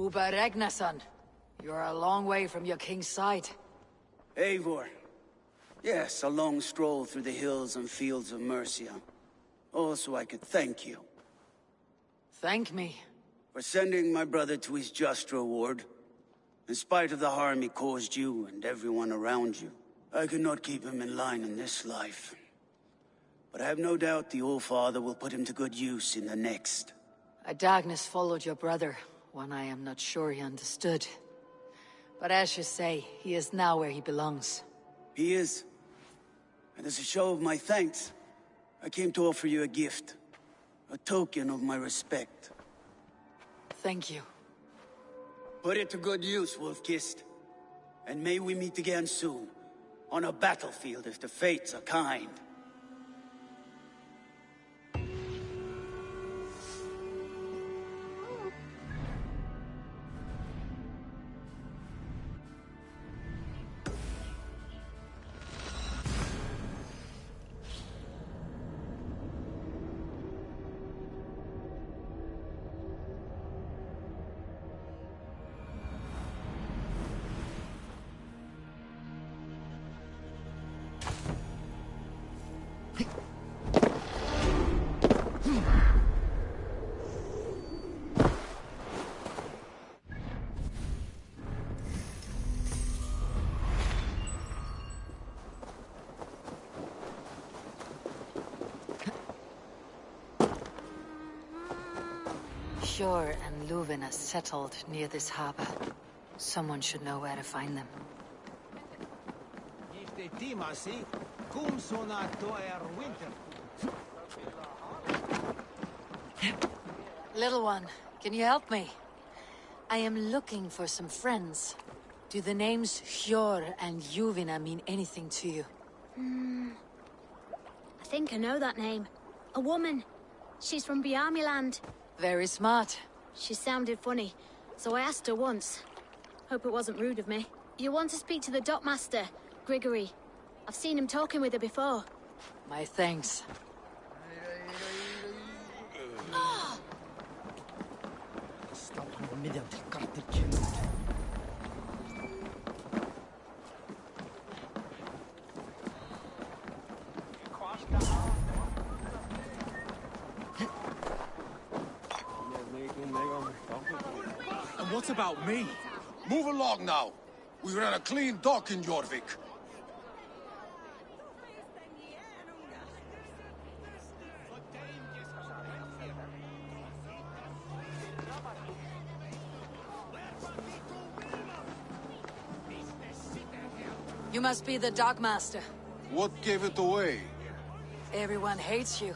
Uber Regnason. You're a long way from your king's side. Eivor. Yes, a long stroll through the hills and fields of Mercia. Also, I could thank you. Thank me? For sending my brother to his just reward. In spite of the harm he caused you and everyone around you, I could not keep him in line in this life. But I have no doubt the Old Father will put him to good use in the next. A darkness followed your brother, one I am not sure he understood. But as you say, he is now where he belongs. He is. And as a show of my thanks, I came to offer you a gift. A token of my respect. Thank you. Put it to good use, Wolf-Kissed. And may we meet again soon. On a battlefield if the fates are kind. Sjor and Luvin are settled near this harbor. Someone should know where to find them. Little one, can you help me? I am looking for some friends. Do the names Hjor and Juvina mean anything to you? I think I know that name. A woman. She's from Bjarmiland. Very smart. She sounded funny, so I asked her once. Hope it wasn't rude of me. You want to speak to the dockmaster, Grigory. I've seen him talking with her before. My thanks. And what about me? Move along now. We ran a clean dock in Jorvik. You must be the dockmaster. What gave it away? Everyone hates you.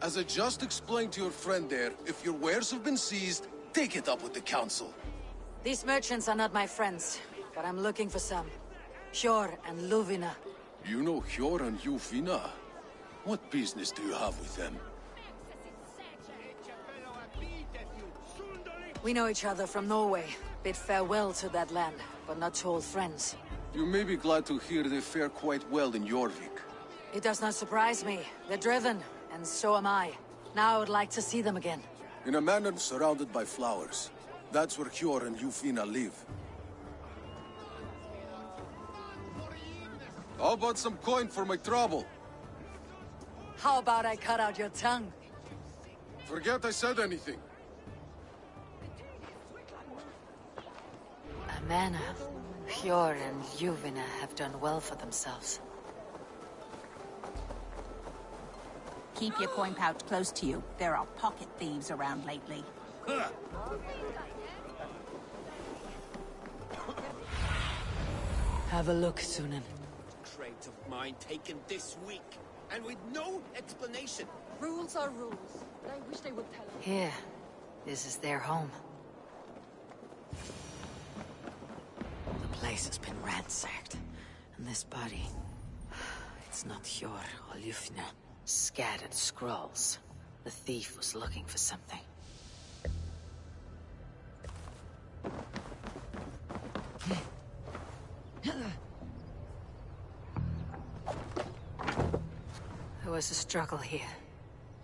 As I just explained to your friend there, if your wares have been seized, take it up with the council. These merchants are not my friends, but I'm looking for some. Hjor and Luvina. You know Hjor and Juvina? What business do you have with them? We know each other from Norway. Bid farewell to that land, but not to old friends. You may be glad to hear they fare quite well in Jorvik. It does not surprise me. They're driven, and so am I. Now I would like to see them again. In a manor surrounded by flowers. That's where Hjor and Juvina live. How about some coin for my trouble? How about I cut out your tongue? Forget I said anything. A manor. Hjor and Juvina have done well for themselves. Keep your coin pouch close to you. There are pocket thieves around lately. Have a look, Sunan. Crate of mine taken this week, and with no explanation. Rules are rules. I wish they would tell us. Here. This is their home. The place has been ransacked. And this body... It's not Hjor or Juvina. Scattered scrolls. The thief was looking for something. There was a struggle here.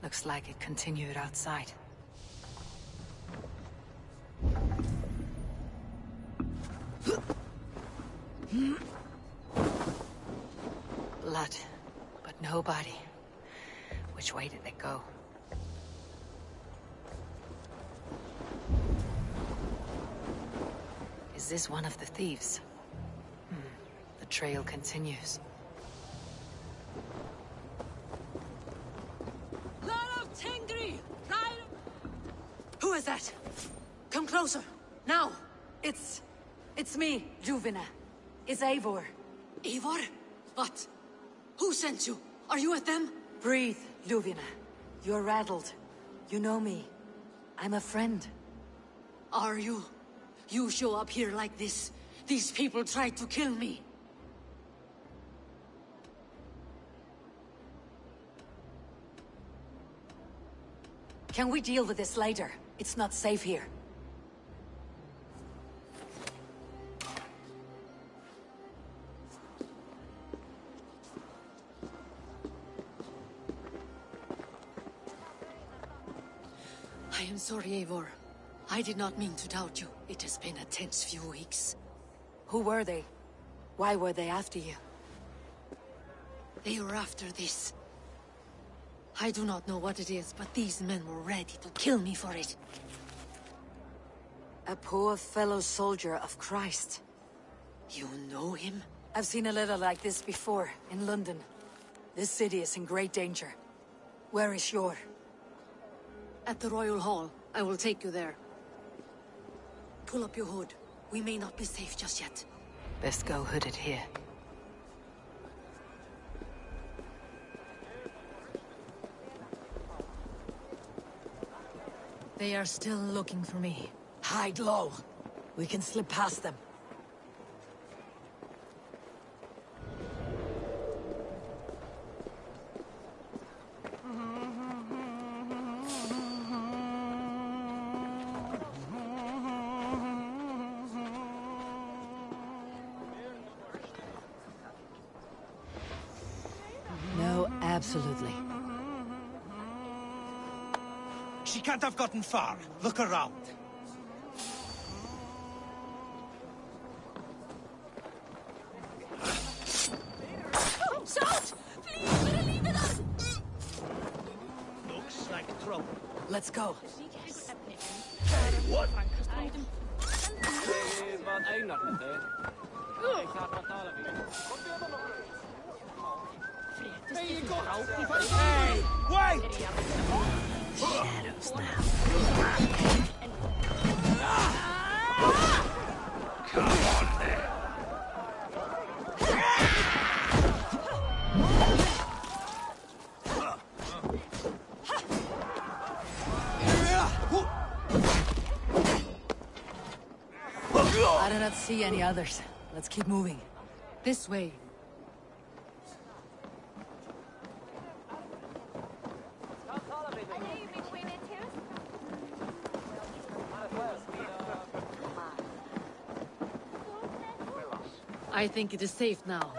Looks like it continued outside. Blood, but no body. Which way did it go? Is this one of the thieves? The trail continues. Who is that? Come closer, now! It's me, Juvina. It's Eivor. Eivor? What? Who sent you? Are you with them? Breathe, Juvina. You're rattled. You know me. I'm a friend. Are you? You show up here like this. These people tried to kill me. Can we deal with this later? It's not safe here. I am sorry, Eivor. I did not mean to doubt you. It has been a tense few weeks. Who were they? Why were they after you? They were after this. I do not know what it is, but these men were ready to kill me for it. A poor fellow soldier of Christ. You know him? I've seen a letter like this before, in London. This city is in great danger. Where is Sjord? At the Royal Hall. I will take you there. Pull up your hood. We may not be safe just yet. Best go hooded here. They are still looking for me. Hide low. We can slip past them. No, absolutely. She can't have gotten far. Look around. Shout! Please, believe in us! Looks like trouble. Let's go. What? Hey, wait! Shadows now. Come on there. I do not see any others. Let's keep moving. This way. I think it is safe now.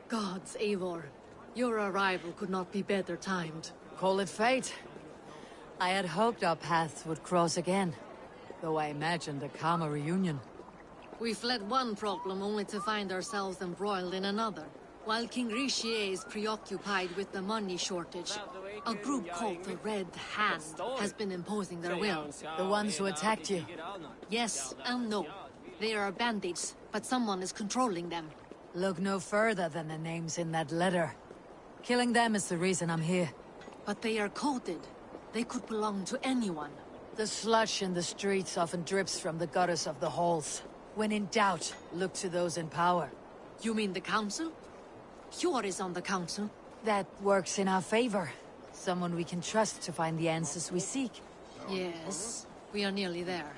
Gods, Eivor. Your arrival could not be better timed. Call it fate. I had hoped our paths would cross again, though I imagined a calmer reunion. We fled one problem only to find ourselves embroiled in another. While King Richier is preoccupied with the money shortage, a group called the Red Hand has been imposing their will. The ones who attacked you. Yes and no. They are bandits, but someone is controlling them. Look no further than the names in that letter. Killing them is the reason I'm here. But they are coded. They could belong to anyone. The sludge in the streets often drips from the gutters of the halls. When in doubt, look to those in power. You mean the council? Hjord is on the council. That works in our favor. Someone we can trust to find the answers we seek. Yes, we are nearly there.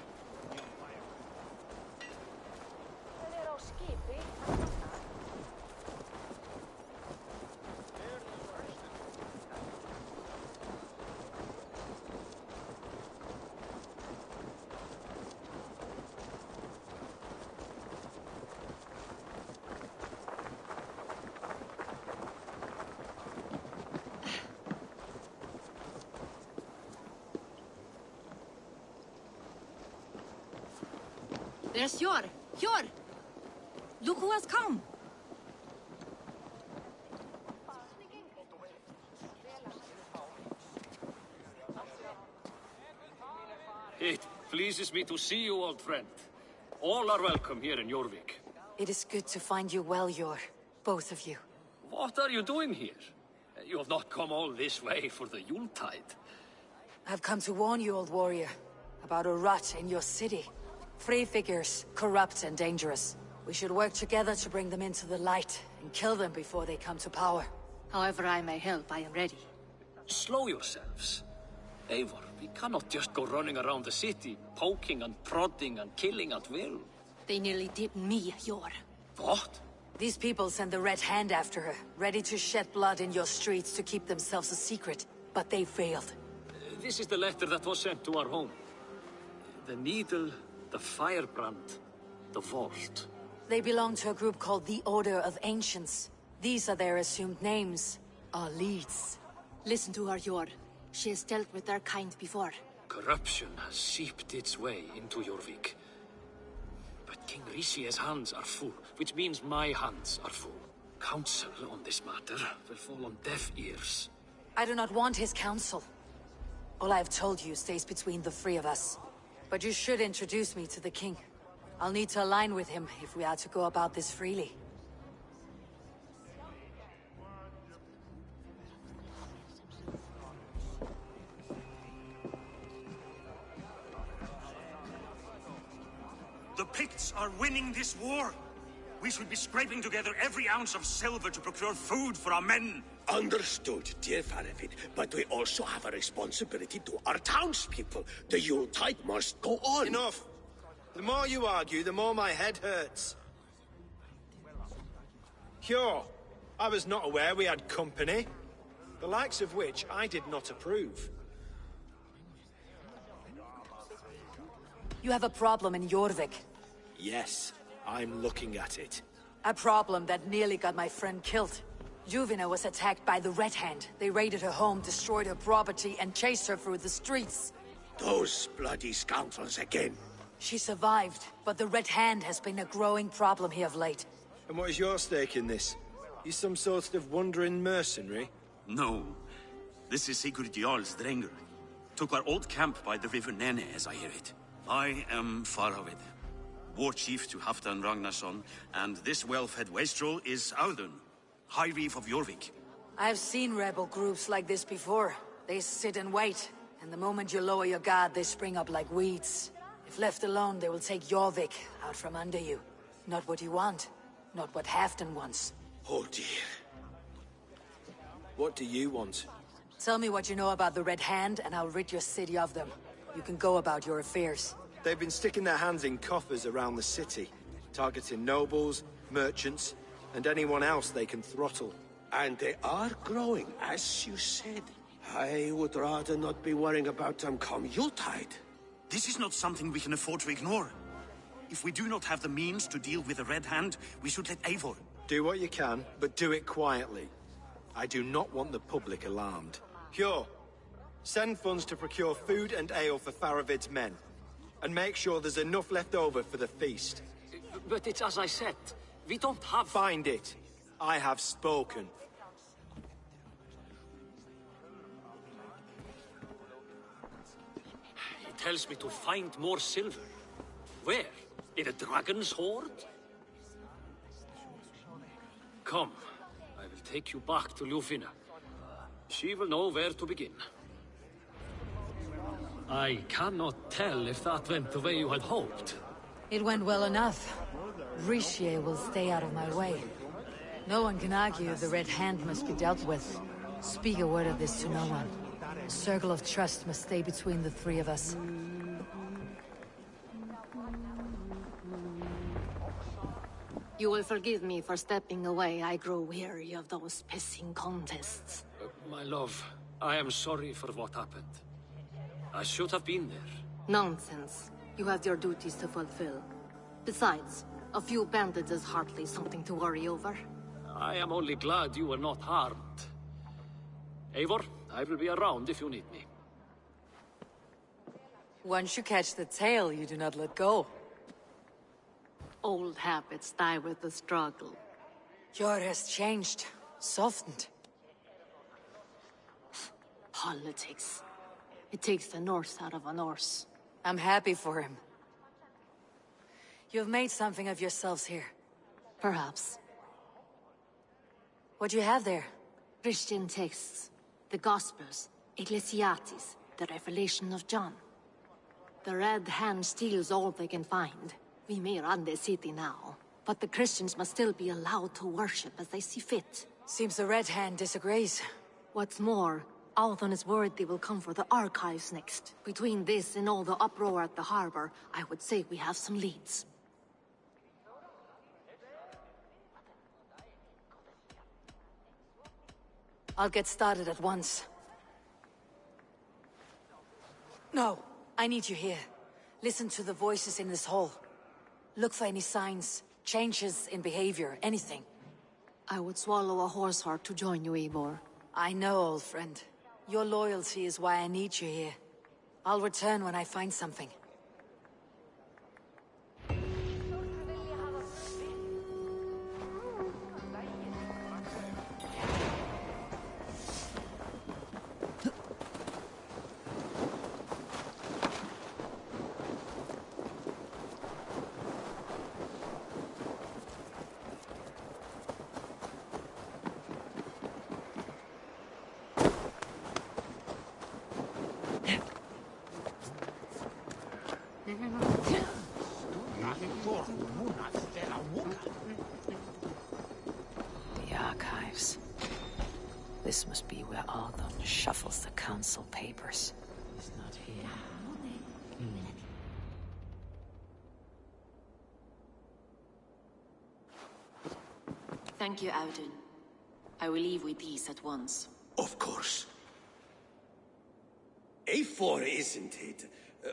There's Hjord! Hjord! Look who has come! pleases me to see you, old friend. All are welcome here in Jorvik. It is good to find you well, Yor. Both of you. What are you doing here? You have not come all this way for the Yuletide. I've come to warn you, old warrior, about a rot in your city. Free figures, corrupt and dangerous. We should work together to bring them into the light and kill them before they come to power. However I may help, I am ready. Slow yourselves. Eivor, we cannot just go running around the city, poking and prodding and killing at will. They nearly did me, Yor. What? These people sent the Red Hand after her, ready to shed blood in your streets to keep themselves a secret. But they failed. This is the letter that was sent to our home. The needle, the firebrand, the vault. They belong to a group called the Order of Ancients. These are their assumed names, our leads. Listen to her, Yor. She has dealt with their kind before. Corruption has seeped its way into Jorvik. But King Rishie's hands are full, which means my hands are full. Counsel on this matter will fall on deaf ears. I do not want his counsel. All I have told you stays between the three of us. But you should introduce me to the king. I'll need to align with him if we are to go about this freely. The Picts are winning this war. We should be scraping together every ounce of silver to procure food for our men. Understood, dear Faravid, but we also have a responsibility to our townspeople. The Yuletide must go on. Enough! The more you argue, the more my head hurts. Cure, I was not aware we had company, the likes of which I did not approve. You have a problem in Jorvik. Yes, I'm looking at it. A problem that nearly got my friend killed. Juvina was attacked by the Red Hand. They raided her home, destroyed her property, and chased her through the streets. Those bloody scoundrels again. She survived, but the Red Hand has been a growing problem here of late. And what is your stake in this? You some sort of wandering mercenary? No. This is Sigurd Jarl's Drenger. Took our old camp by the river Nene, as I hear it. I am Faravid, war chief to Halfdan Ragnarsson, and this well-fed wastrel is Audun, High Reeve of Jorvik. I've seen rebel groups like this before. They sit and wait, and the moment you lower your guard, they spring up like weeds. If left alone, they will take Jorvik out from under you. Not what you want, not what Halfdan wants. Oh dear. What do you want? Tell me what you know about the Red Hand, and I'll rid your city of them. You can go about your affairs. They've been sticking their hands in coffers around the city, targeting nobles, merchants, and anyone else they can throttle. And they are growing, as you said. I would rather not be worrying about them come Yuletide. This is not something we can afford to ignore. If we do not have the means to deal with the Red Hand, we should let Eivor. Do what you can, but do it quietly. I do not want the public alarmed. Cure, send funds to procure food and ale for Faravid's men. And make sure there's enough left over for the feast. But it's as I said, we don't have... Find it. I have spoken. He tells me to find more silver. Where? In a dragon's hoard? Come, I will take you back to Ljufina. She will know where to begin. I cannot tell if that went the way you had hoped. It went well enough. Richier will stay out of my way. No one can argue the Red Hand must be dealt with. Speak a word of this to no one. A circle of trust must stay between the three of us. You will forgive me for stepping away. I grow weary of those pissing contests. My love, I am sorry for what happened. I should have been there. Nonsense. You have your duties to fulfill. Besides, a few bandits is hardly something to worry over. I am only glad you were not harmed. Eivor, I will be around if you need me. Once you catch the tail, you do not let go. Old habits die with the struggle. Jor has changed, softened. Politics. It takes the Norse out of a Norse. I'm happy for him. You've made something of yourselves here. Perhaps. What do you have there? Christian texts, the Gospels, Ecclesiastes, the Revelation of John. The Red Hand steals all they can find. We may run the city now, but the Christians must still be allowed to worship as they see fit. Seems the Red Hand disagrees. What's more, Althon is worried they will come for the archives next. Between this and all the uproar at the harbor, I would say we have some leads. I'll get started at once. No, I need you here. Listen to the voices in this hall. Look for any signs, changes in behavior, anything. I would swallow a horse heart to join you, Eivor. I know, old friend. Your loyalty is why I need you here. I'll return when I find something. The archives. This must be where Althon shuffles the council papers. He's not here. Thank you, Audun. I will leave with these at once. Of course. A4, isn't it?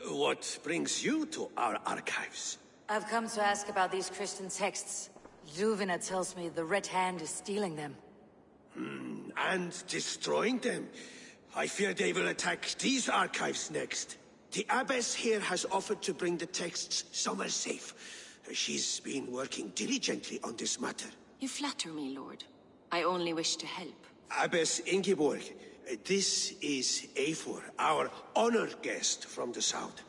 What brings you to our archives? I've come to ask about these Christian texts. Juvina tells me the Red Hand is stealing them. And destroying them. I fear they will attack these archives next. The abbess here has offered to bring the texts somewhere safe. She's been working diligently on this matter. You flatter me, Lord. I only wish to help. Abbess Ingeborg, this is Eivor, our honored guest from the south.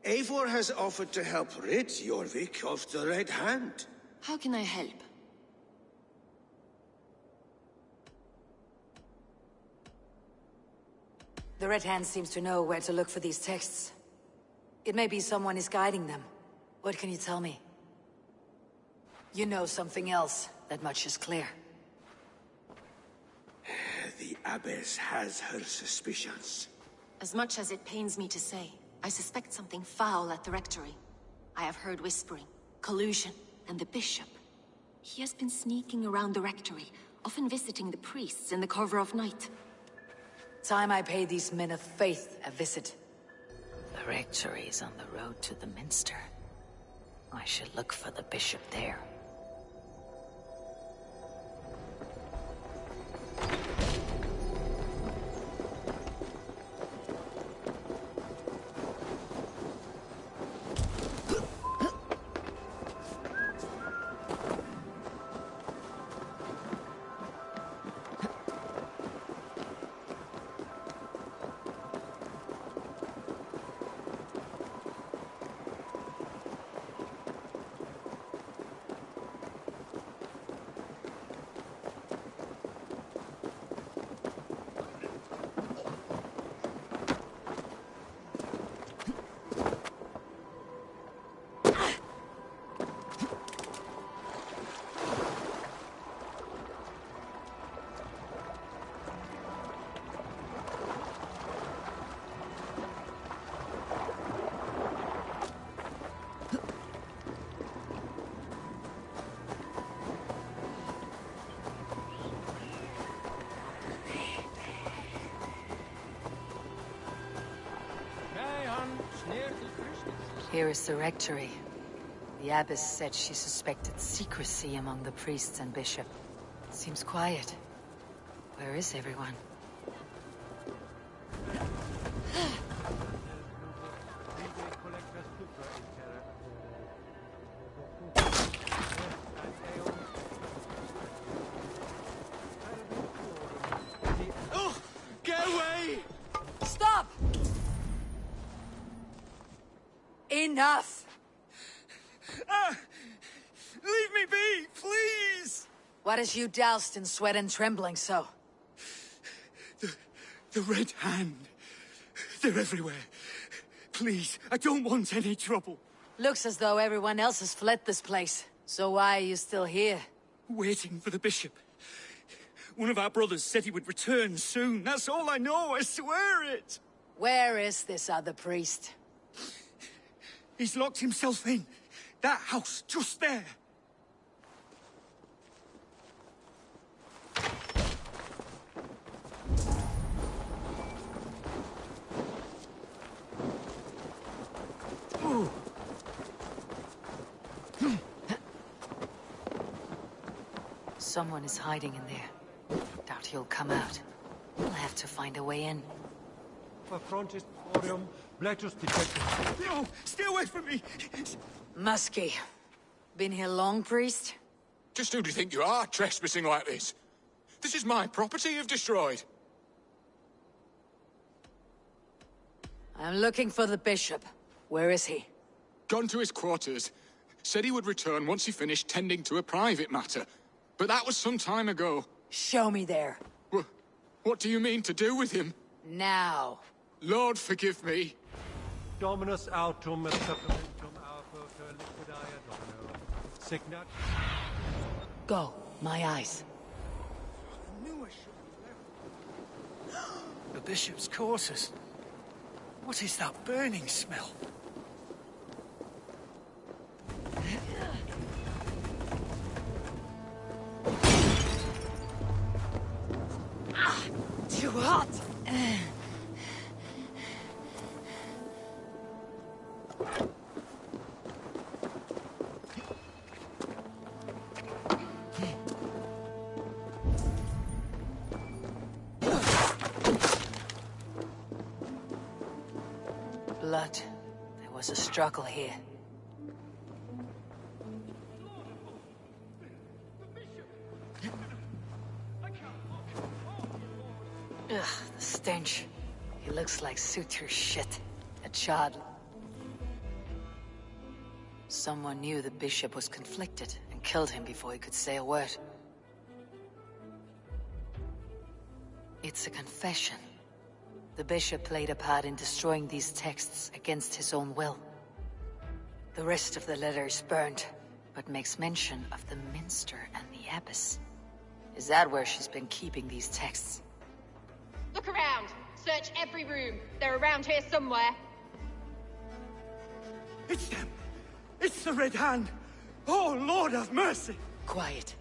Eivor has offered to help rid Jorvik of the Red Hand. How can I help? The Red Hand seems to know where to look for these texts. It may be someone is guiding them. What can you tell me? You know something else. That much is clear. The abbess has her suspicions. As much as it pains me to say, I suspect something foul at the rectory. I have heard whispering, collusion, and the bishop. He has been sneaking around the rectory, often visiting the priests in the cover of night. Time I pay these men of faith a visit. The rectory is on the road to the minster. I should look for the bishop there. Here is the rectory. The abbess said she suspected secrecy among the priests and bishop. Seems quiet. Where is everyone? Oh! Get away! Stop! Enough! Leave me be, please! What has you doused in sweat and trembling so? The Red Hand. They're everywhere. Please, I don't want any trouble. Looks as though everyone else has fled this place. So why are you still here? Waiting for the bishop. One of our brothers said he would return soon. That's all I know, I swear it! Where is this other priest? He's locked himself in. That house, just there. Someone is hiding in there. Doubt he'll come out. We'll have to find a way in. No! Stay away from me! Muskie. Been here long, priest? Just who do you think you are, trespassing like this? This is my property you've destroyed. I'm looking for the bishop. Where is he? Gone to his quarters. Said he would return once he finished tending to a private matter. But that was some time ago. Show me there. What do you mean to do with him? Now. Lord, forgive me. Dominus autum et supplementum auto liquidae domino. Signat. Go, my eyes. The bishop's quarters. What is that burning smell? Too hot! Blood. There was a struggle here. Ugh, the stench. He looks like suture shit. A child. Someone knew the bishop was conflicted and killed him before he could say a word. It's a confession. The bishop played a part in destroying these texts against his own will. The rest of the letter is burned, but makes mention of the minster and the abbess. Is that where she's been keeping these texts? Look around. Search every room. They're around here somewhere. It's them! It's the Red Hand! Oh, Lord have mercy! Quiet.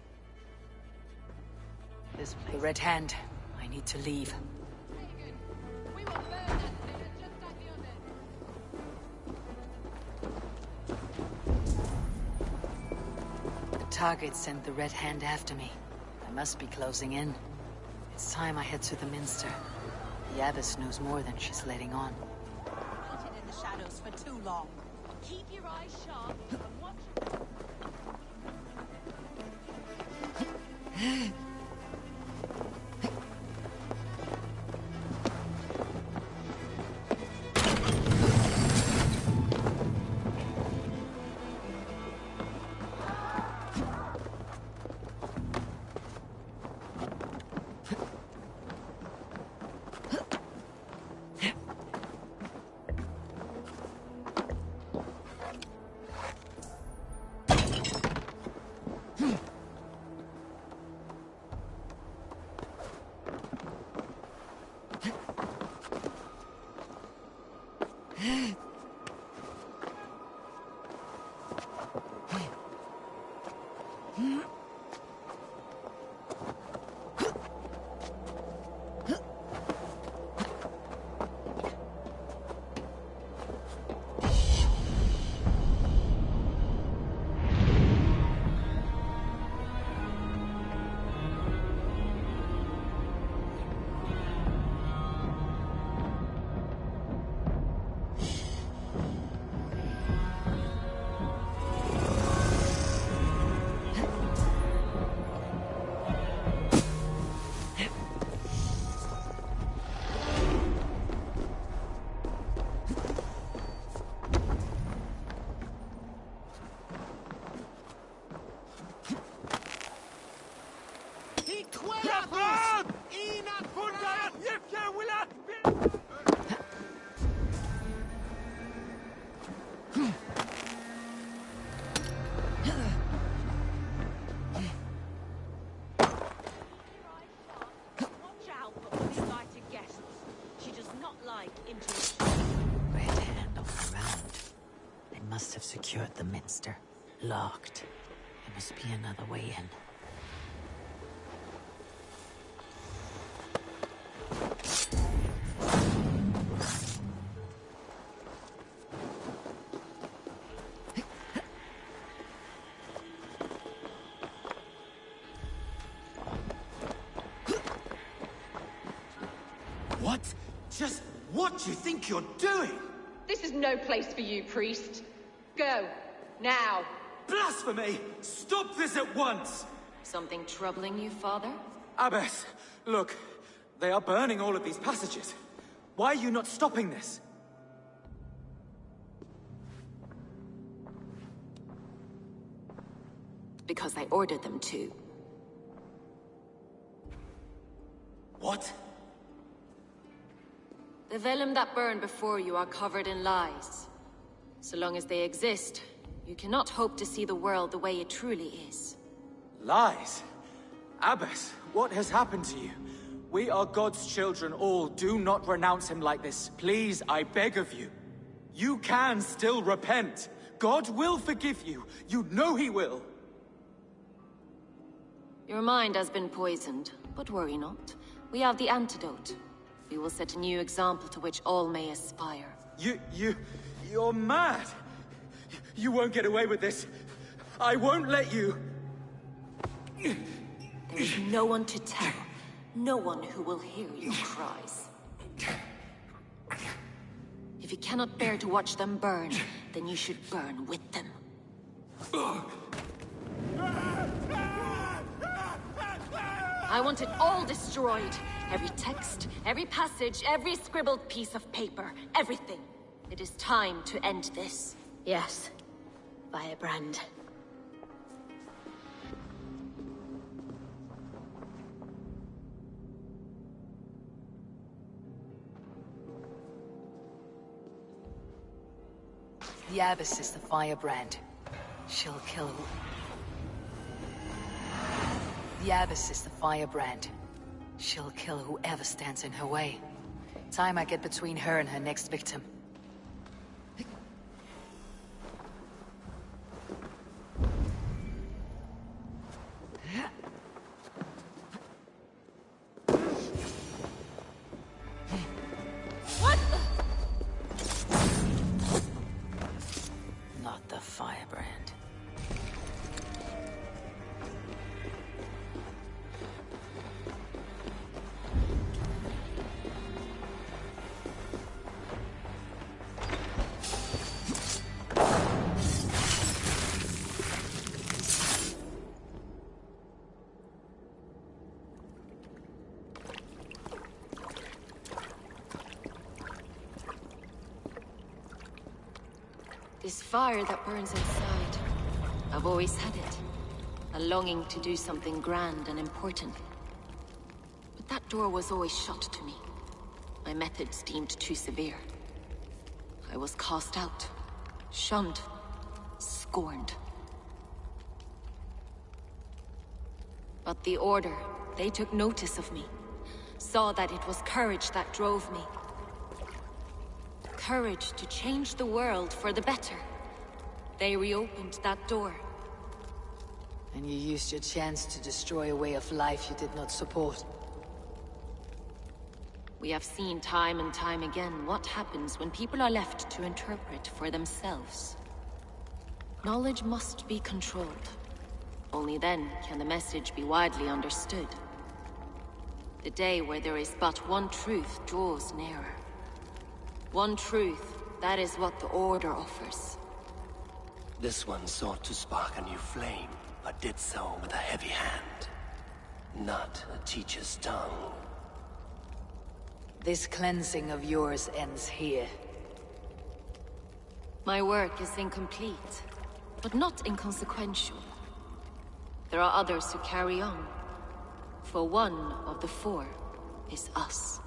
The Red Hand. I need to leave. The target sent the Red Hand after me. I must be closing in. It's time I head to the Minster. The Abbess knows more than she's letting on. Waited in the shadows for too long. Keep your eyes sharp and watch. into it. Red hand on the round. They must have secured the minster. Locked. There must be another way in. What? Just what do you think you're doing? This is no place for you, priest. Go. Now. Blasphemy! Stop this at once! Something troubling you, father? Abbess, look. They are burning all of these passages. Why are you not stopping this? Because I ordered them to. What? The vellum that burn before you are covered in lies. So long as they exist, you cannot hope to see the world the way it truly is. Lies? Abbess, what has happened to you? We are God's children all. Do not renounce him like this. Please, I beg of you. You can still repent. God will forgive you. You know he will. Your mind has been poisoned, but worry not. We have the antidote. We will set a new example to which all may aspire. You're mad! You won't get away with this. I won't let you! There is no one to tell. No one who will hear your cries. If you cannot bear to watch them burn, then you should burn with them. I want it all destroyed. Every text, every passage, every scribbled piece of paper, everything. It is time to end this. Yes. Firebrand. The Abbess is the Firebrand. She'll kill who... The Abbess is the Firebrand. She'll kill whoever stands in her way. Time I get between her and her next victim. What? Not the Firebrand. This fire that burns inside. I've always had it. A longing to do something grand and important. But that door was always shut to me. My methods deemed too severe. I was cast out, shunned, scorned. But the Order, they took notice of me. Saw that it was courage that drove me. Courage to change the world for the better. They reopened that door. And you used your chance to destroy a way of life you did not support. We have seen time and time again what happens when people are left to interpret for themselves. Knowledge must be controlled. Only then can the message be widely understood. The day where there is but one truth draws nearer. One truth, that is what the Order offers. This one sought to spark a new flame, but did so with a heavy hand. Not a teacher's tongue. This cleansing of yours ends here. My work is incomplete, but not inconsequential. There are others who carry on. For one of the four is us.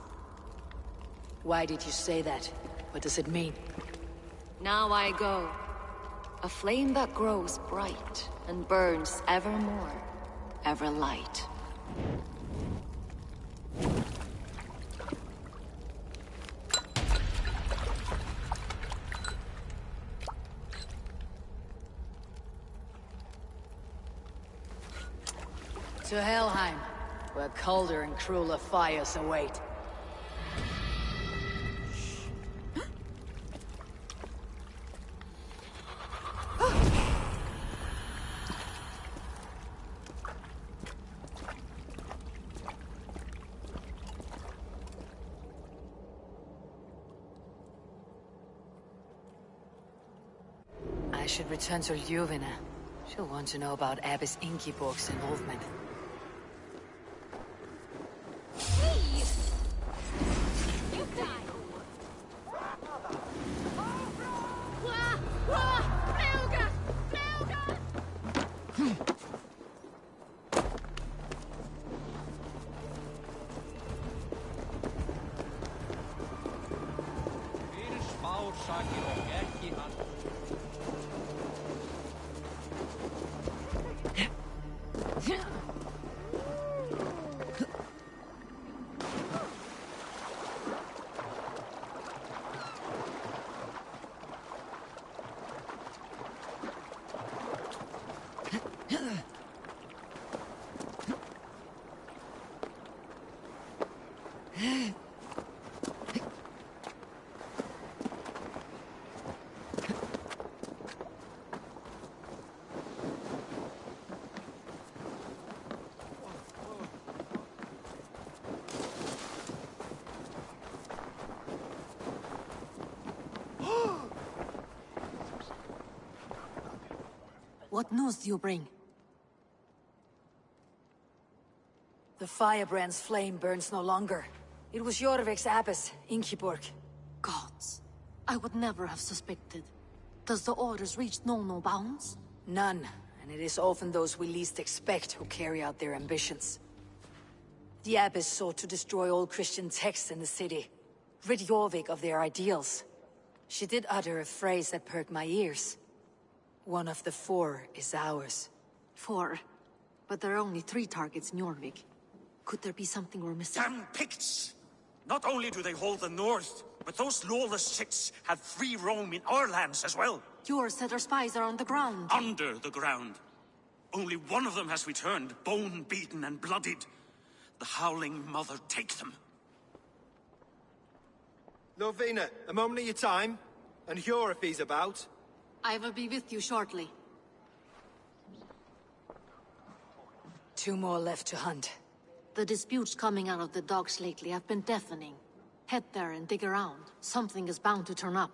Why did you say that? What does it mean? Now I go. A flame that grows bright and burns ever more, ever light. To Helheim, where colder and crueler fires await. I should return to Ljuvina. She'll want to know about Abbess Ingeborg's involvement. What news do you bring? The firebrand's flame burns no longer. It was Jorvik's abbess, Ingeborg. Gods, I would never have suspected. Does the orders reach no bounds? None, and it is often those we least expect who carry out their ambitions. The abbess sought to destroy all Christian texts in the city, rid Jorvik of their ideals. She did utter a phrase that perked my ears. One of the 4 is ours. 4? But there are only 3 targets in Jorvik. Could there be something we're missing? Damn Picts! Not only do they hold the north, but those lawless shits have free roam in our lands as well. Yours said our spies are on the ground. Under the ground. Only one of them has returned, bone-beaten and bloodied. The Howling Mother take them. Lovina, a moment of your time. And Hjor if he's about. I will be with you shortly. 2 more left to hunt. The disputes coming out of the docks lately have been deafening. Head there and dig around. Something is bound to turn up.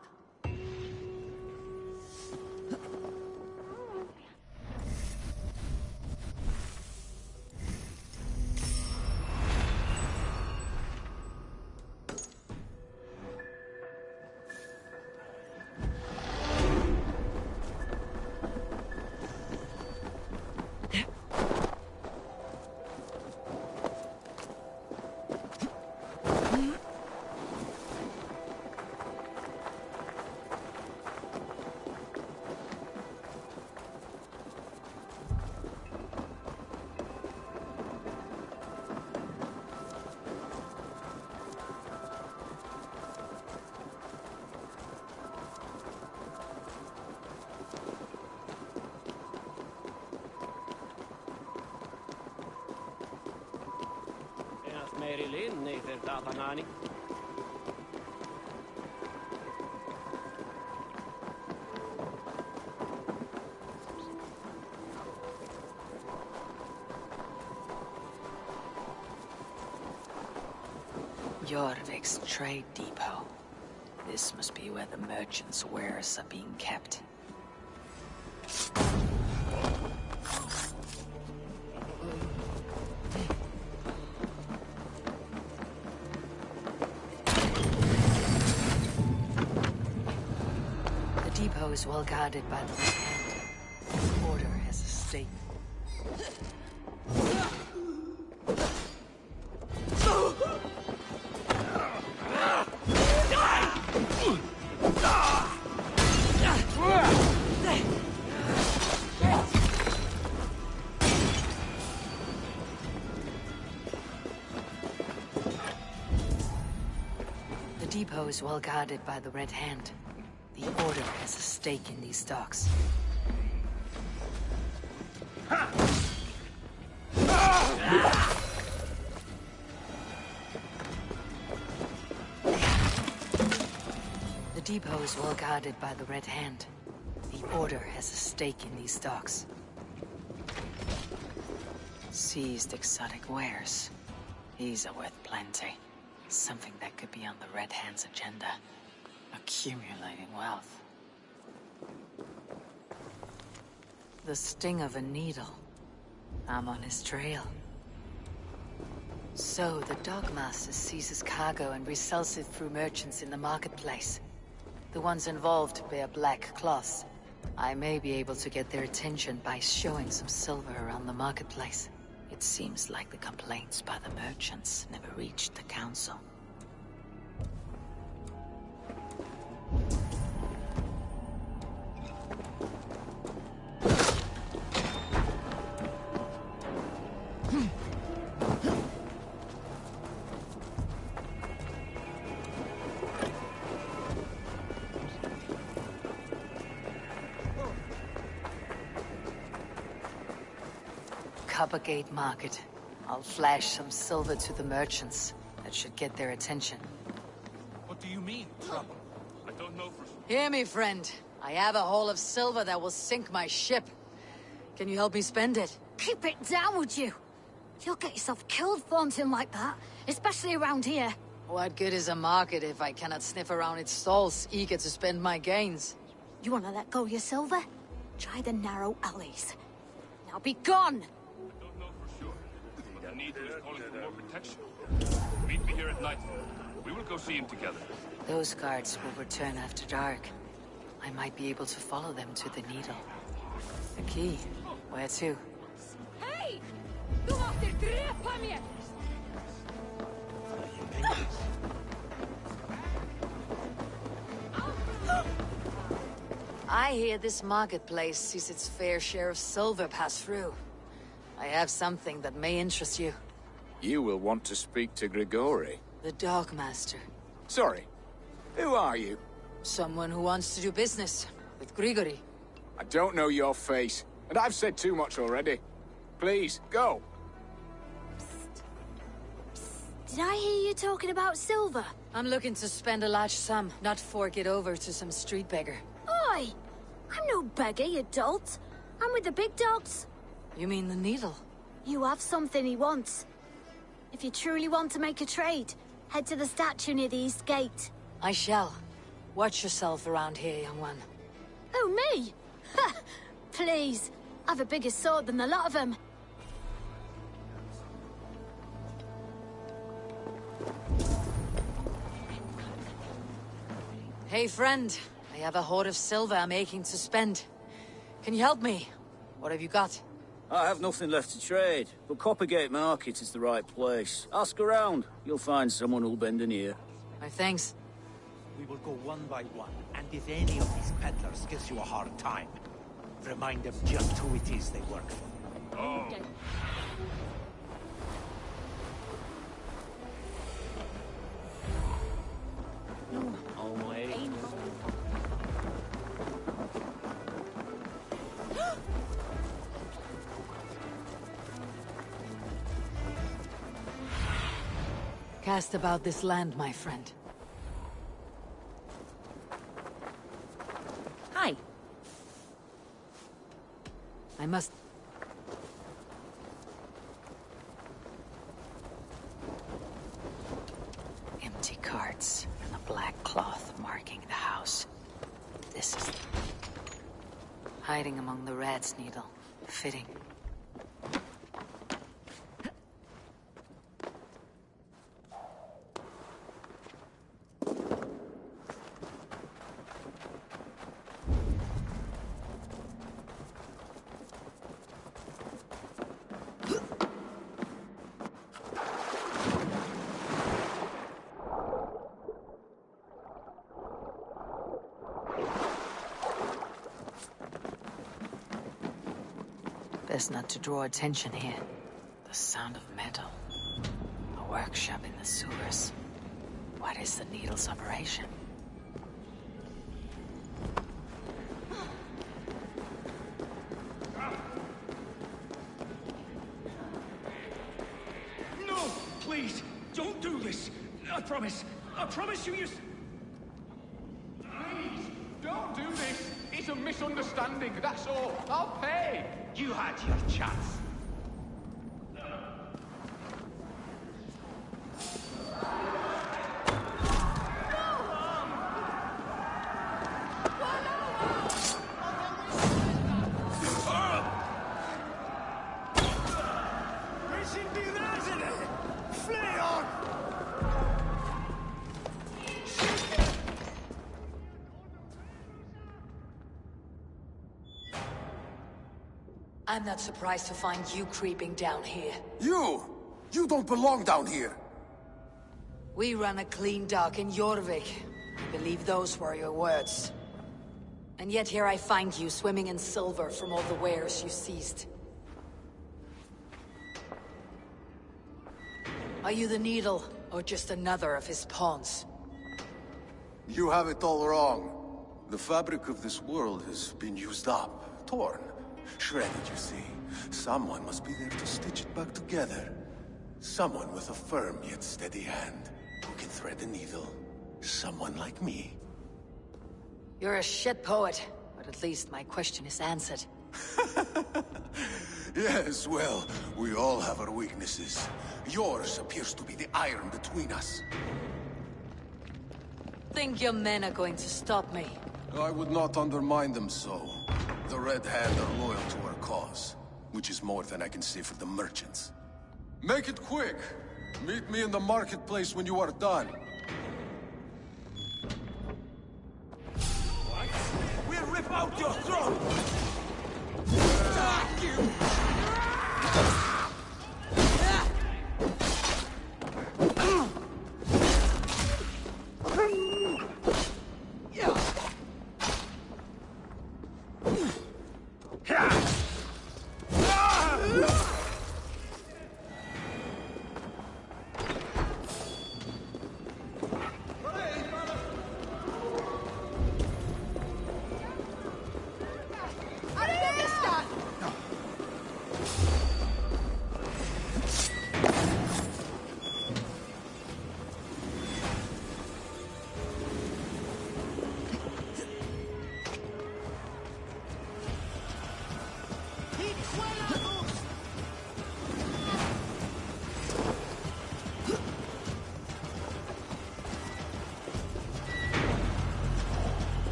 Jorvik's trade depot. This must be where the merchants' wares are being kept. The depot is well guarded by the Red Hand. The Order has a stake. The depot is well guarded by the Red Hand. The Order has a stake in these docks. Ah! The depot is well guarded by the Red Hand. The Order has a stake in these docks. Seized exotic wares. These are worth plenty. Something that could be on the Red Hand's agenda. Accumulating wealth. The sting of a needle. I'm on his trail. So, the Dogmaster seizes cargo and resells it through merchants in the marketplace. The ones involved bear black cloths. I may be able to get their attention by showing some silver around the marketplace. It seems like the complaints by the merchants never reached the council. Coppergate Market. I'll flash some silver to the merchants. That should get their attention. What do you mean, trouble? I don't know for... Hear me, friend. I have a haul of silver that will sink my ship. Can you help me spend it? Keep it down, would you? You'll get yourself killed flaunting like that, especially around here. What good is a market if I cannot sniff around its stalls, eager to spend my gains? You want to let go of your silver? Try the narrow alleys. Now be gone! The Needle is calling for more protection. Meet me here at nightfall. We will go see him together. Those guards will return after dark. I might be able to follow them to the Needle. The key? Where to? Hey! Du måste dräpa mig! I hear this marketplace sees its fair share of silver pass through. I have something that may interest you. You will want to speak to Grigori. The Dogmaster. Sorry, who are you? Someone who wants to do business with Grigori. I don't know your face, and I've said too much already. Please, go. Did I hear you talking about silver? I'm looking to spend a large sum, not fork it over to some street beggar. Oi! I'm no beggar, you dolt. I'm with the big dogs. You mean the Needle? You have something he wants. If you truly want to make a trade, head to the statue near the East Gate. I shall. Watch yourself around here, young one. Oh, me? Ha! Please. I've a bigger sword than the lot of them. Hey, friend. I have a hoard of silver I'm aching to spend. Can you help me? What have you got? I have nothing left to trade, but Coppergate Market is the right place. Ask around. You'll find someone who'll bend an ear. My thanks. We will go one by one, and if any of these peddlers gives you a hard time, remind them just who it is they work for. Oh. Cast about this land, my friend. Hi. I must... Empty carts and a black cloth marking the house. This is... hiding among the rat's needle. Fitting. Best not to draw attention here. The sound of metal. A workshop in the sewers. What is the Needle's operation? promise you Please, don't do this. It's a misunderstanding, that's all. I'll pay. You had your chance. I'm not surprised to find you creeping down here. You! You don't belong down here! We run a clean dock in Jorvik. I believe those were your words. And yet here I find you swimming in silver from all the wares you seized. Are you the Needle, or just another of his pawns? You have it all wrong. The fabric of this world has been used up, torn. Shredded, you see. Someone must be there to stitch it back together. Someone with a firm yet steady hand, who can thread a needle. Someone like me. You're a shit poet, but at least my question is answered. Yes, well, we all have our weaknesses. Yours appears to be the iron between us. Think your men are going to stop me? I would not undermine them so. The Red Hand are loyal to our cause, which is more than I can say for the merchants. Make it quick! Meet me in the marketplace when you are done. We'll rip out your throat!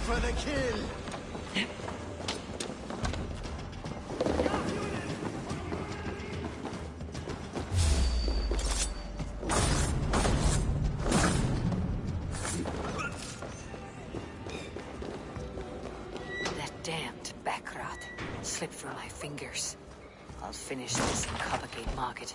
For the kill! That damned backrot slipped through my fingers. I'll finish this in Coppergate Market.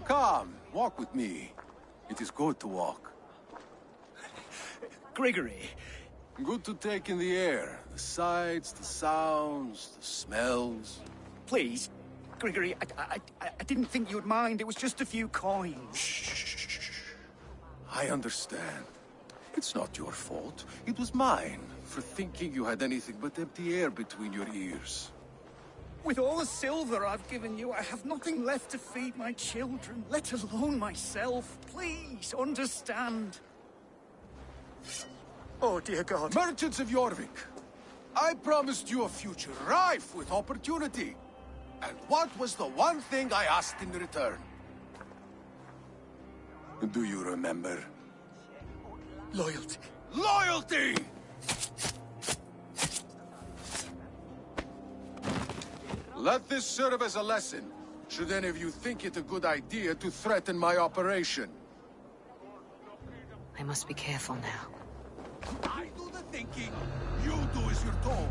Come, walk with me. It is good to walk. Gregory. Good to take in the air. The sights, the sounds, the smells. Please, Gregory, I didn't think you'd mind. It was just a few coins. Shh. I understand. It's not your fault. It was mine, for thinking you had anything but empty air between your ears. With all the silver I've given you, I have nothing left to feed my children, let alone myself. Please, understand. Oh, dear God. Merchants of Jorvik, I promised you a future rife with opportunity. And what was the one thing I asked in return? Do you remember? Loyalty. Loyalty! Let this serve as a lesson, should any of you think it a good idea to threaten my operation. I must be careful now. I do the thinking, you do as you're told.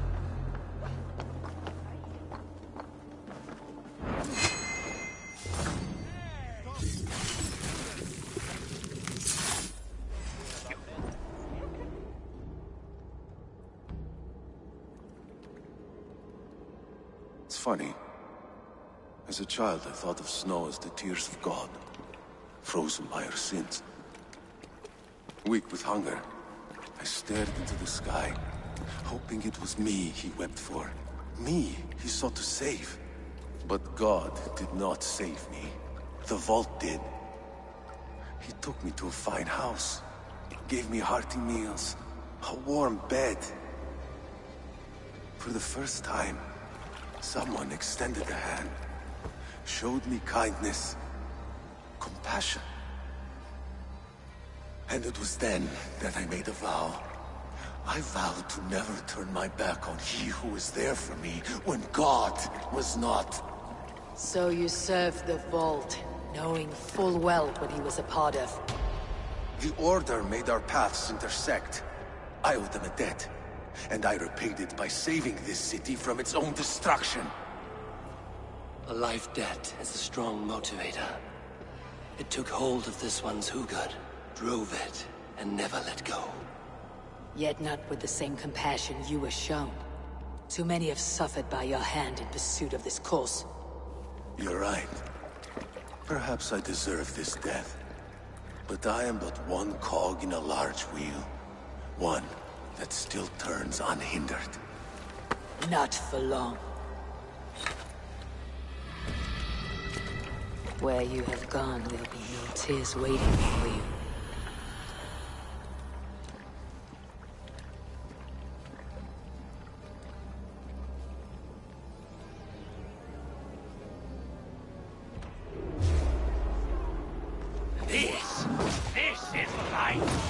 funny. As a child, I thought of snow as the tears of God, frozen by our sins. Weak with hunger, I stared into the sky, hoping it was me he wept for. Me he sought to save. But God did not save me. The vault did. He took me to a fine house, gave me hearty meals, a warm bed. For the first time, someone extended a hand, showed me kindness, compassion. And it was then that I made a vow. I vowed to never turn my back on he who was there for me when God was not. So you served the Vault, knowing full well what he was a part of. The Order made our paths intersect. I owed them a debt, and I repaid it by saving this city from its own destruction. A life debt is a strong motivator. It took hold of this one's Hugad, drove it, and never let go. Yet not with the same compassion you were shown. Too many have suffered by your hand in pursuit of this cause. You're right. Perhaps I deserve this death. But I am but one cog in a large wheel. One that still turns unhindered. Not for long. Where you have gone, there'll be no tears waiting for you. This is life!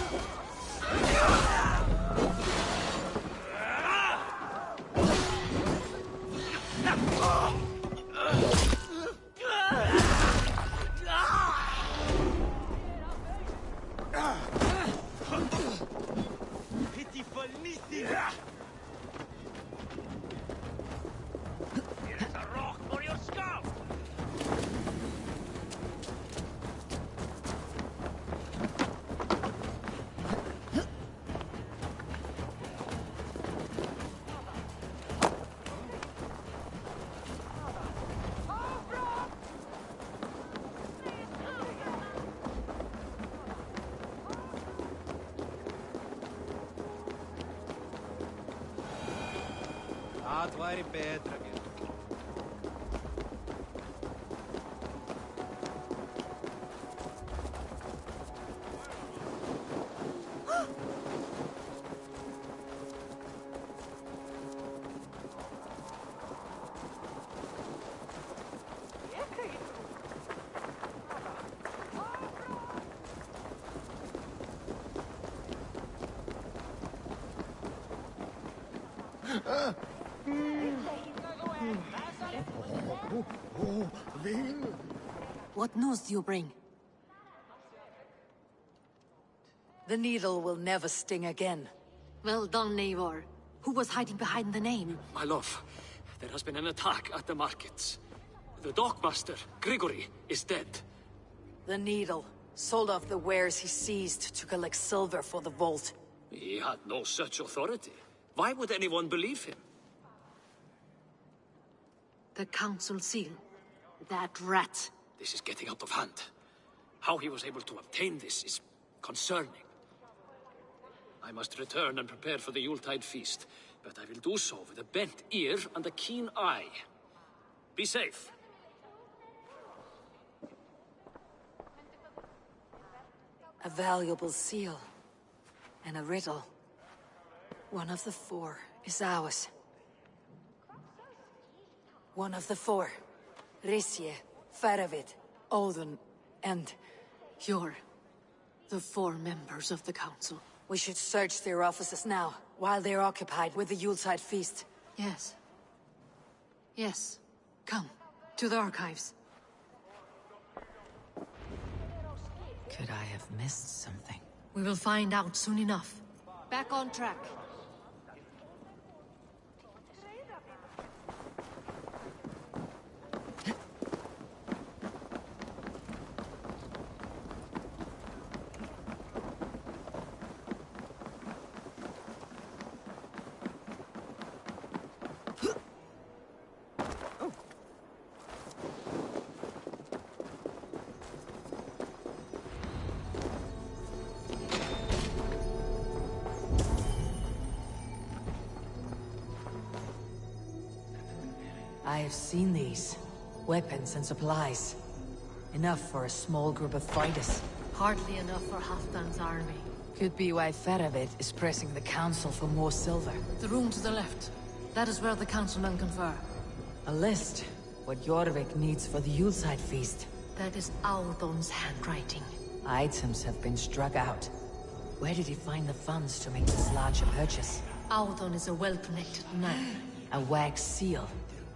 Pitiful missing! Here's a rock for your scalp! Твари Петрови. What news do you bring? The needle will never sting again. Well done, Eivor. Who was hiding behind the name? My love, there has been an attack at the markets. The dockmaster, Grigory, is dead. The needle sold off the wares he seized to collect silver for the vault. He had no such authority. Why would anyone believe him? The council seal. That rat. This is getting out of hand. How he was able to obtain this is concerning. I must return and prepare for the Yuletide feast, but I will do so with a bent ear and a keen eye. Be safe. A valuable seal. And a riddle. One of the four is ours. One of the four. Risje, Faravid, Odin, and... You're the four members of the council. We should search their offices now, while they're occupied with the Yuletide feast. Yes. Yes. Come, to the archives. Could I have missed something? We will find out soon enough. Back on track. I have seen these. Weapons and supplies. Enough for a small group of fighters. Hardly enough for Halfdan's army. Could be why Faravid is pressing the council for more silver. The room to the left. That is where the councilmen confer. A list. What Jorvik needs for the Yuletide feast. That is Aldon's handwriting. Items have been struck out. Where did he find the funds to make this larger purchase? Aldon is a well-connected man. A wax seal.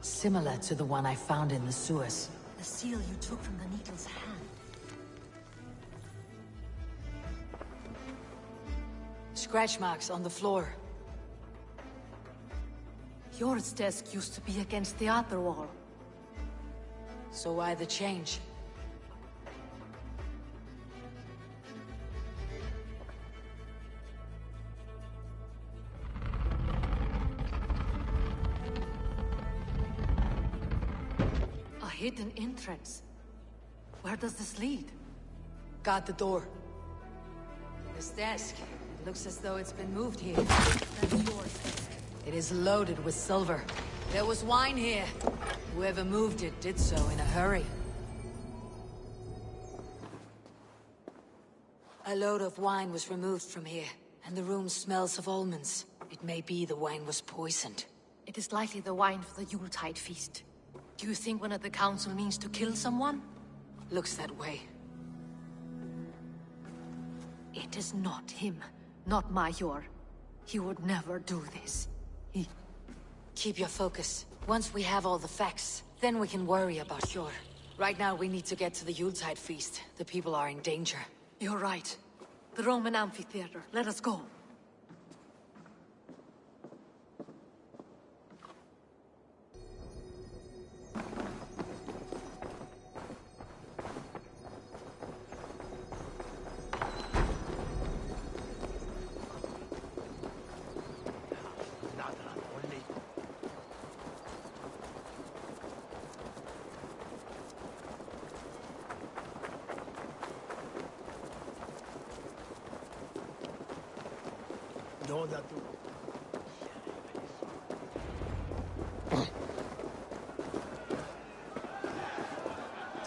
Similar to the one I found in the sewers. The seal you took from the Needle's hand. Scratch marks on the floor. Yours desk used to be against the other wall. So why the change? A hidden entrance. Where does this lead? Guard the door. This desk. It looks as though it's been moved here. That's yours desk. It is loaded with silver. There was wine here. Whoever moved it did so in a hurry. A load of wine was removed from here, and the room smells of almonds. It may be the wine was poisoned. It is likely the wine for the Yuletide feast. Do you think one of the council means to kill someone? Looks that way. It is not him, not Major. He would never do this. Keep your focus. Once we have all the facts, then we can worry about Hjor. Right now we need to get to the Yuletide feast. The people are in danger. You're right. The Roman amphitheater. Let us go.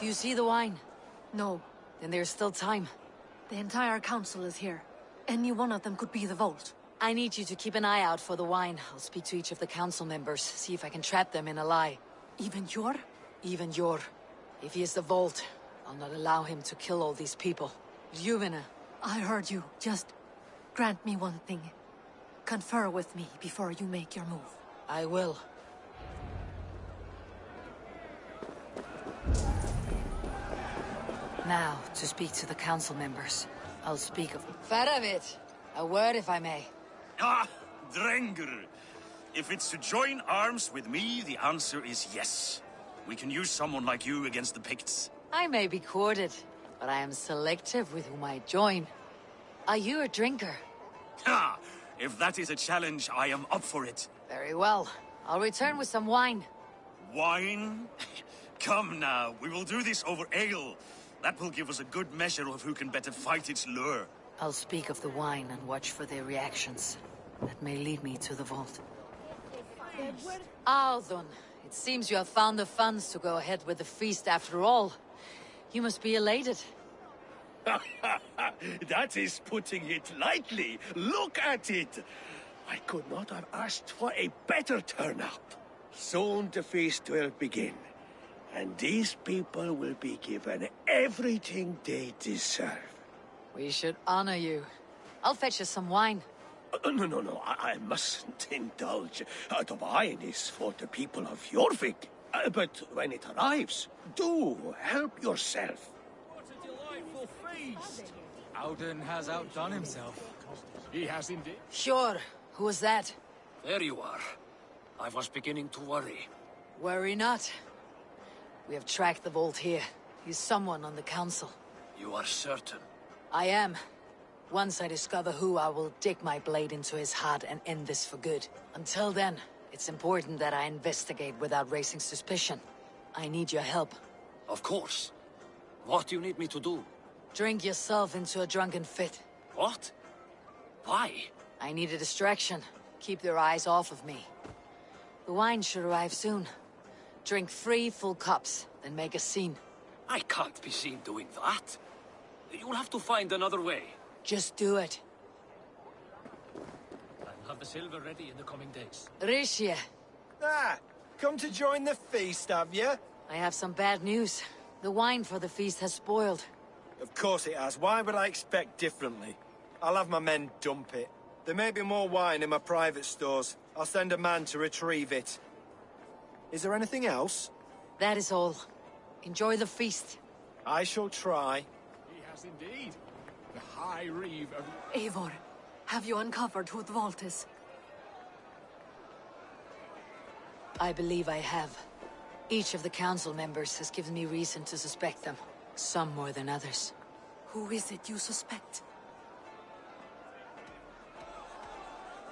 Do you see the wine? No. Then there's still time. The entire council is here. Any one of them could be the vault. I need you to keep an eye out for the wine. I'll speak to each of the council members, see if I can trap them in a lie. Even Hjor? Even Hjor. If he is the vault, I'll not allow him to kill all these people. Ljuvena. I heard you. Just grant me one thing. Confer with me before you make your move. I will. Now, to speak to the council members. I'll speak of... Faravid! A word, if I may. Ah, Drengr! If it's to join arms with me, the answer is yes. We can use someone like you against the Picts. I may be courted, but I am selective with whom I join. Are you a drinker? Ha! If that is a challenge, I am up for it. Very well. I'll return with some wine. Wine? Come now, we will do this over ale. That will give us a good measure of who can better fight its lure. I'll speak of the wine and watch for their reactions. That may lead me to the vault. Aldon, it seems you have found the funds to go ahead with the feast after all. You must be elated. That is putting it lightly. Look at it. I could not have asked for a better turnout. Soon the feast will begin. And these people will be given everything they deserve. We should honor you. I'll fetch us some wine. No, I mustn't indulge. The wine is for the people of Jorvik. But when it arrives, do help yourself. What a delightful feast! Auden has outdone himself. He has indeed. Sure. Who was that? There you are. I was beginning to worry. Worry not. We have tracked the vault here. He's someone on the council. You are certain? I am. Once I discover who, I will dig my blade into his heart and end this for good. Until then, it's important that I investigate without raising suspicion. I need your help. Of course. What do you need me to do? Drink yourself into a drunken fit. What? Why? I need a distraction. Keep their eyes off of me. The wine should arrive soon. Drink 3 full cups, then make a scene. I can't be seen doing that. You'll have to find another way. Just do it. I'll have the silver ready in the coming days. Rishi, Ah, come to join the feast, have you? I have some bad news. The wine for the feast has spoiled. Of course it has. Why would I expect differently? I'll have my men dump it. There may be more wine in my private stores. I'll send a man to retrieve it. Is there anything else? That is all. Enjoy the feast. I shall try. He has indeed. The High Reeve of... Eivor, have you uncovered who the vault is? I believe I have. Each of the council members has given me reason to suspect them. Some more than others. Who is it you suspect?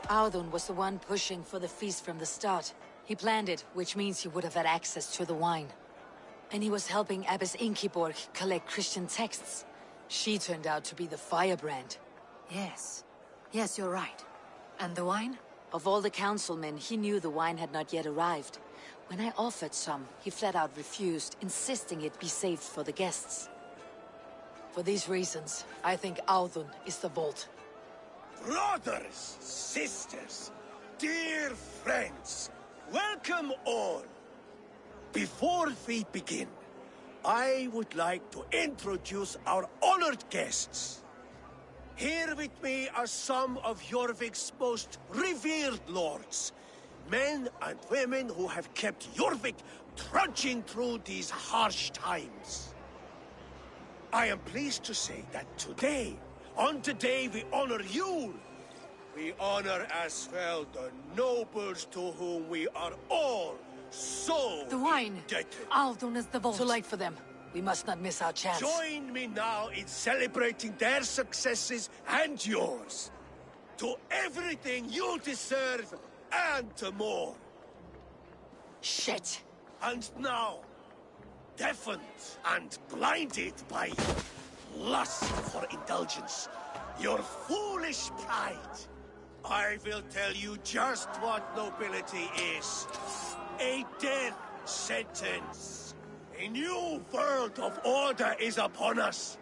Audun was the one pushing for the feast from the start. He planned it, which means he would have had access to the wine. And he was helping Abbess Inkiborg collect Christian texts. She turned out to be the firebrand. Yes. Yes, you're right. And the wine? Of all the councilmen, he knew the wine had not yet arrived. When I offered some, he flat out refused, insisting it be saved for the guests. For these reasons, I think Audun is the vault. Brothers, sisters, dear friends, welcome all. Before we begin, I would like to introduce our honored guests. Here with me are some of Jorvik's most revered lords. Men and women who have kept Jorvik trudging through these harsh times. I am pleased to say that today, on the day we honor you, we honor as well the nobles to whom we are all so the wine. indebted. Audun is the vault. Too late for them. We must not miss our chance. Join me now in celebrating their successes and yours. To everything you deserve and more. Shit. And now, deafened and blinded by lust for indulgence, your foolish pride, I will tell you just what nobility is. A death sentence. A new world of order is upon us.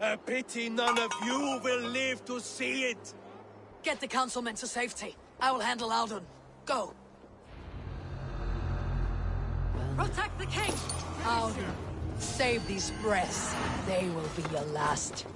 A pity none of you will live to see it. Get the councilmen to safety. I will handle Audun. Go. Protect the king! Audun, save these breaths. They will be your last.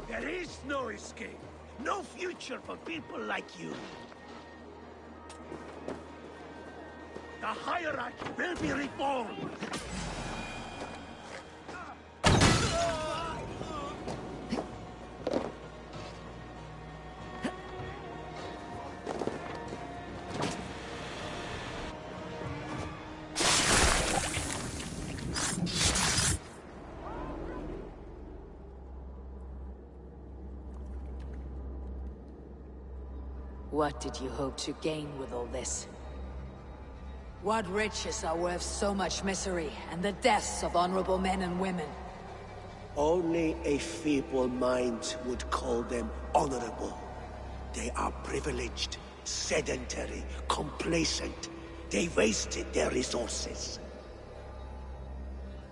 There is no escape. No future for people like you. The hierarchy will be reformed. What did you hope to gain with all this? What riches are worth so much misery and the deaths of honorable men and women? Only a feeble mind would call them honorable. They are privileged, sedentary, complacent. They wasted their resources.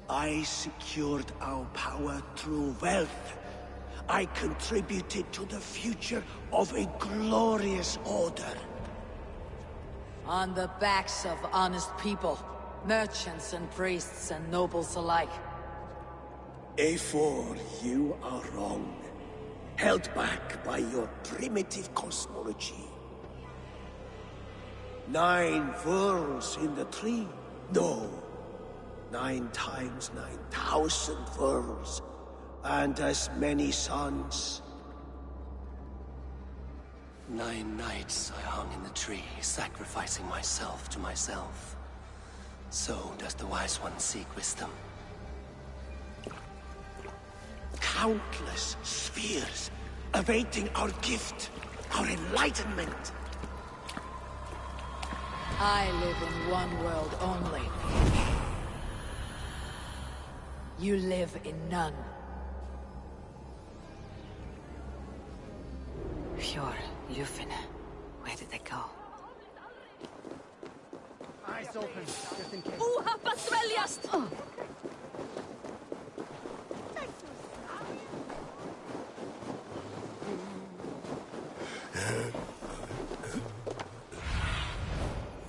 I secured our power through wealth. I contributed to the future of a glorious order. On the backs of honest people, merchants and priests and nobles alike. Eivor, you are wrong. Held back by your primitive cosmology. 9 worlds in the tree? No. 9 times 9,000 worlds. And as many suns. 9 nights I hung in the tree, sacrificing myself to myself. So does the Wise One seek wisdom. Countless spheres awaiting our gift, our enlightenment. I live in one world only. You live in none. Pure Ljufvina. Where did they go? Eyes open, just in case. Uha patruljast!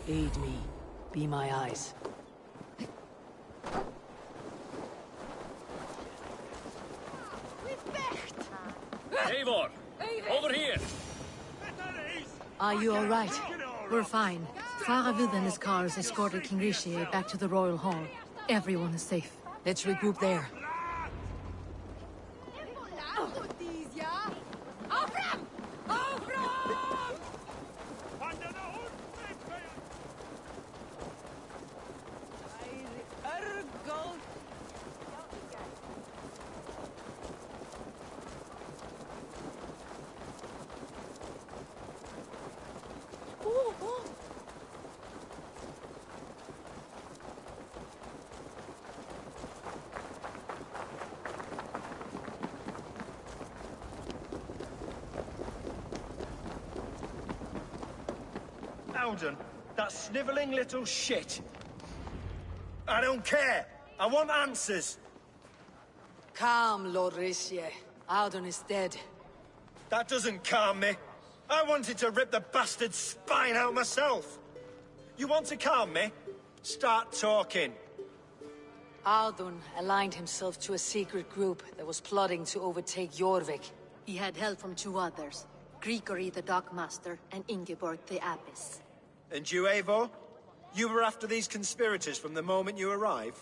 Aid me. Be my eyes. Eivor! Over here! Are you all right? We're fine. Faravid and his cars escorted King Rishi back to the Royal Hall. Everyone is safe. Let's regroup there. Alden, that snivelling little shit. I don't care. I want answers. Calm, Lord Rishi. Audun is dead. That doesn't calm me. I wanted to rip the bastard's spine out myself. You want to calm me? Start talking. Audun aligned himself to a secret group that was plotting to overtake Jorvik. He had help from two others. Grigory the Dockmaster and Ingeborg the Abbess. And you, Eivor? You were after these conspirators from the moment you arrived?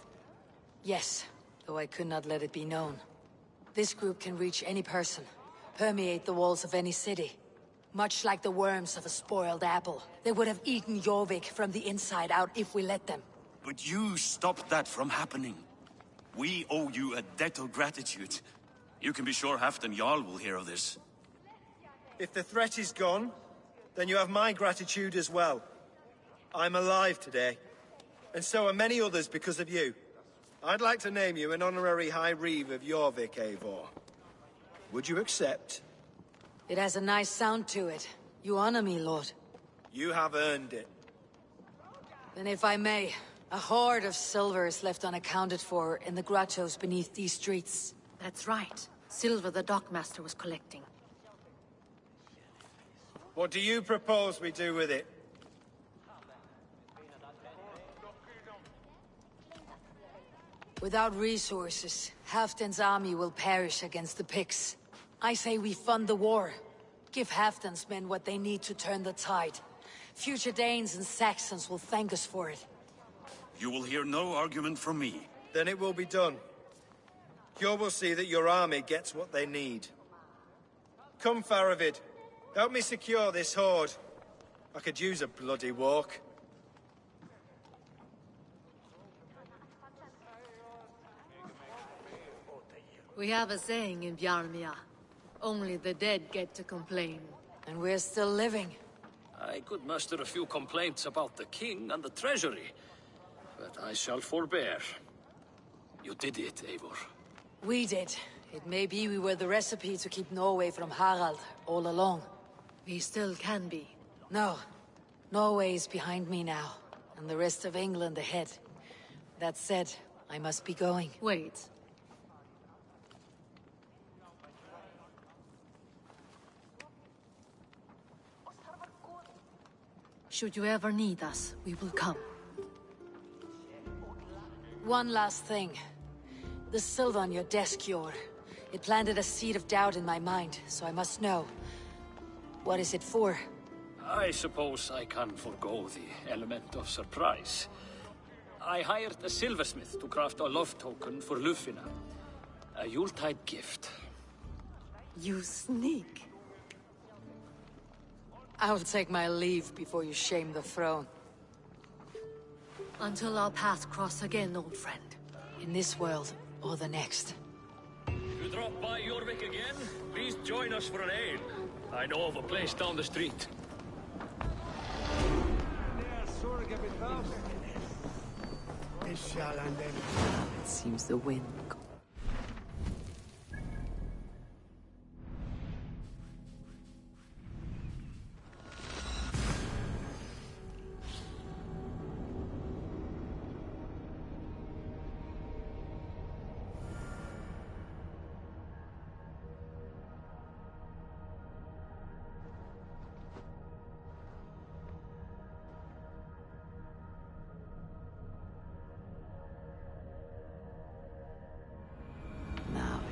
Yes, though I could not let it be known. This group can reach any person, permeate the walls of any city. Much like the worms of a spoiled apple. They would have eaten Jorvik from the inside out if we let them. But you stopped that from happening. We owe you a debt of gratitude. You can be sure Halfdan Jarl will hear of this. If the threat is gone, then you have my gratitude as well. I'm alive today, and so are many others because of you. I'd like to name you an honorary High Reeve of Jorvik, Eivor. Would you accept? It has a nice sound to it. You honor me, Lord. You have earned it. Then if I may, a hoard of silver is left unaccounted for in the grottos beneath these streets. That's right. Silver the Dockmaster was collecting. What do you propose we do with it? Without resources, Halfdan's army will perish against the Picts. I say we fund the war. Give Halfdan's men what they need to turn the tide. Future Danes and Saxons will thank us for it. You will hear no argument from me. Then it will be done. You will see that your army gets what they need. Come, Faravid. Help me secure this hoard. I could use a bloody walk. We have a saying in Bjarmia. Only the dead get to complain. And we're still living. I could muster a few complaints about the king and the treasury, but I shall forbear. You did it, Eivor. We did. It may be we were the recipe to keep Norway from Harald all along. We still can be. No. Norway is behind me now, and the rest of England ahead. That said, I must be going. Wait. Should you ever need us, we will come. One last thing. The silver on your desk, Yor. It planted a seed of doubt in my mind, so I must know. What is it for? I suppose I can forgo the element of surprise. I hired a silversmith to craft a love token for Ljufvina. A Yuletide gift. You sneak. I'll take my leave before you shame the throne. Until our paths cross again, old friend. In this world, or the next. You drop by Jorvik again? Please join us for an ale. I know of a place down the street. It seems the wind.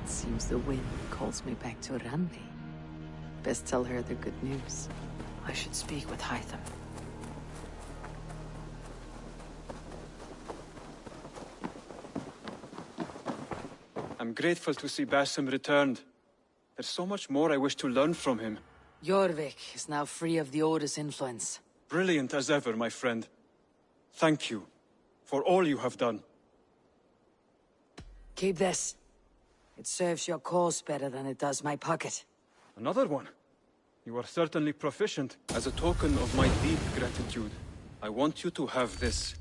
It seems the wind calls me back to Randi. Best tell her the good news. I should speak with Hytham. I'm grateful to see Basim returned. There's so much more I wish to learn from him. Jorvik is now free of the Order's influence. Brilliant as ever, my friend. Thank you for all you have done. Keep this. It serves your cause better than it does my pocket. Another one? You are certainly proficient. As a token of my deep gratitude, I want you to have this.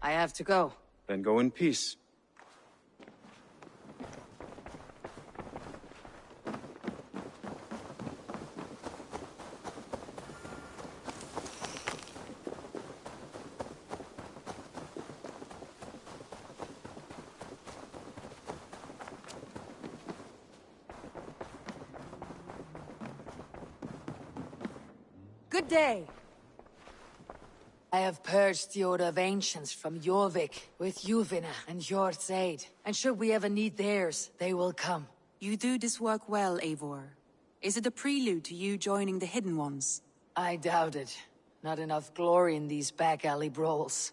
I have to go. Then go in peace. Good day. I have purged the Order of Ancients from Jorvik with Yuvina and Hjort's aid. And should we ever need theirs, they will come. You do this work well, Eivor. Is it a prelude to you joining the Hidden Ones? I doubt it. Not enough glory in these back alley brawls.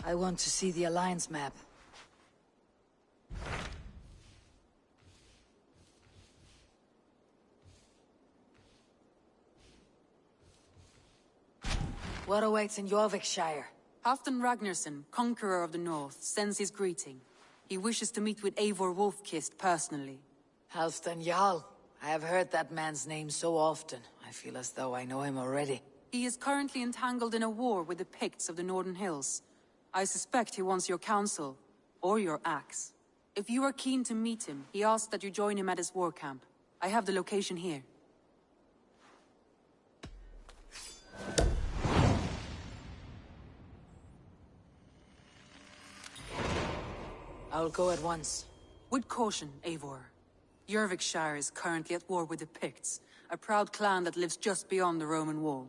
I want to see the Alliance map. What awaits in Jorvikshire? Halfdan Ragnarsson, Conqueror of the North, sends his greeting. He wishes to meet with Eivor Wolfkist personally. Halfdan Jarl. I have heard that man's name so often. I feel as though I know him already. He is currently entangled in a war with the Picts of the Northern Hills. I suspect he wants your counsel, or your axe. If you are keen to meet him, he asks that you join him at his war camp. I have the location here. I'll go at once. With caution, Eivor. Jorvikshire is currently at war with the Picts, a proud clan that lives just beyond the Roman wall.